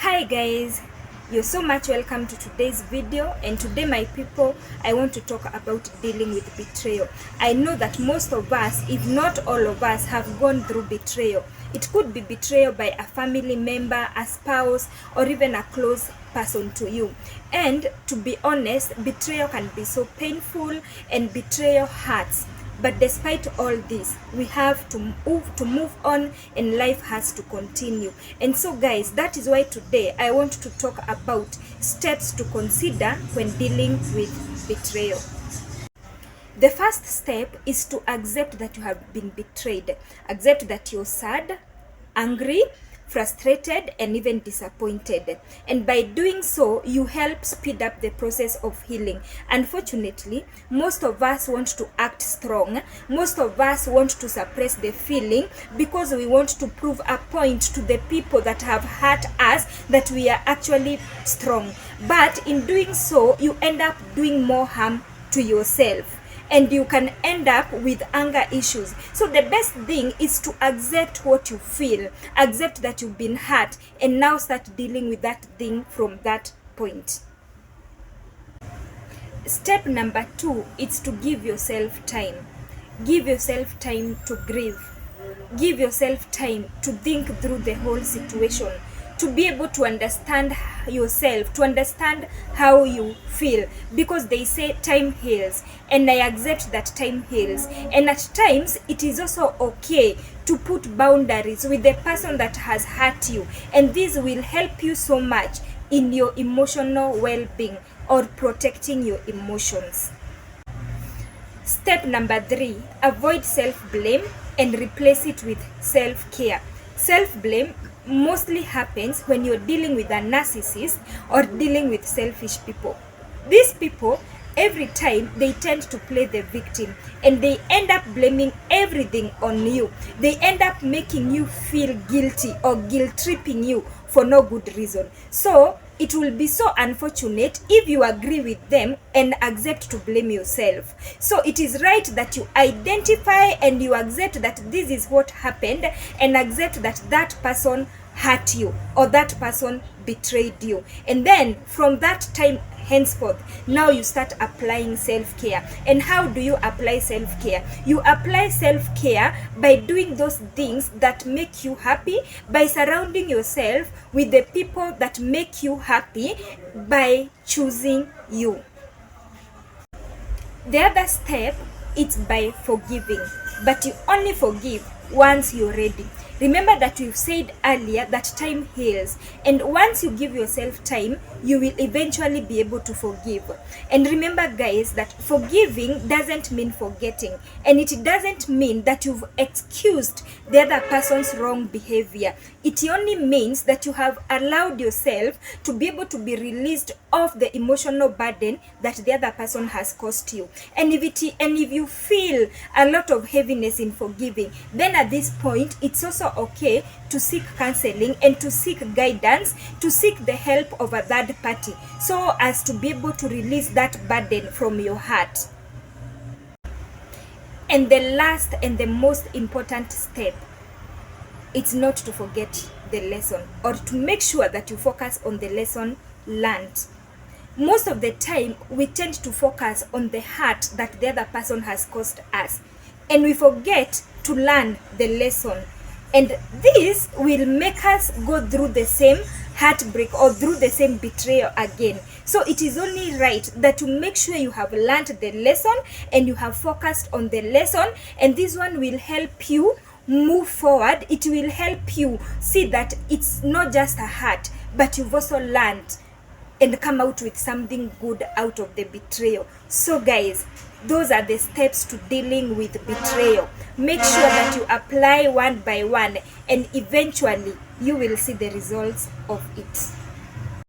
Hi guys, you're so much welcome to today's video, and today my people, I want to talk about dealing with betrayal. I know that most of us, if not all of us, have gone through betrayal. It could be betrayal by a family member, a spouse, or even a close person to you. And to be honest, betrayal can be so painful and betrayal hurts. But despite all this, we have to move on, and life has to continue. And so guys, that is why today I want to talk about steps to consider when dealing with betrayal. The first step is to accept that you have been betrayed. Accept that you're sad, angry, frustrated, and even disappointed. And by doing so, you help speed up the process of healing. Unfortunately, most of us want to act strong. Most of us want to suppress the feeling because we want to prove a point to the people that have hurt us that we are actually strong. But in doing so, you end up doing more harm to yourself, and you can end up with anger issues. So the best thing is to accept what you feel, accept that you've been hurt, and now start dealing with that thing from that point. Step number 2 is to give yourself time. Give yourself time to grieve. Give yourself time to think through the whole situation, to be able to understand yourself, to understand how you feel, because they say time heals, and I accept that time heals. And at times it is also okay to put boundaries with the person that has hurt you, and this will help you so much in your emotional well-being or protecting your emotions. Step number 3, avoid self-blame and replace it with self-care. Self-blame mostly happens when you're dealing with a narcissist or dealing with selfish people. These people, every time, they tend to play the victim, and they end up blaming everything on you. They end up making you feel guilty or guilt-tripping you for no good reason. So it will be so unfortunate if you agree with them and accept to blame yourself. So it is right that you identify and you accept that this is what happened, and accept that that person hurt you or that person betrayed you. And then from that time henceforth, now you start applying self-care. And how do you apply self-care? You apply self-care by doing those things that make you happy, by surrounding yourself with the people that make you happy, by choosing you. The other step is by forgiving, but you only forgive once you're ready. Remember that we've said earlier that time heals, and once you give yourself time, you will eventually be able to forgive. And remember guys, that forgiving doesn't mean forgetting, and it doesn't mean that you've excused the other person's wrong behavior. It only means that you have allowed yourself to be able to be released of the emotional burden that the other person has caused you. And if you feel a lot of heaviness in forgiving, then at this point it's also okay to seek counseling and to seek guidance, to seek the help of a third party, so as to be able to release that burden from your heart. And the last and the most important step, it's not to forget the lesson, or to make sure that you focus on the lesson learned. Most of the time we tend to focus on the hurt that the other person has caused us, and we forget to learn the lesson. And this will make us go through the same heartbreak or through the same betrayal again. So it is only right that you make sure you have learned the lesson and you have focused on the lesson, and this one will help you move forward. It will help you see that it's not just a hurt, but you've also learned and come out with something good out of the betrayal. So guys, those are the steps to dealing with betrayal. Make sure that you apply one by one, and eventually you will see the results of it.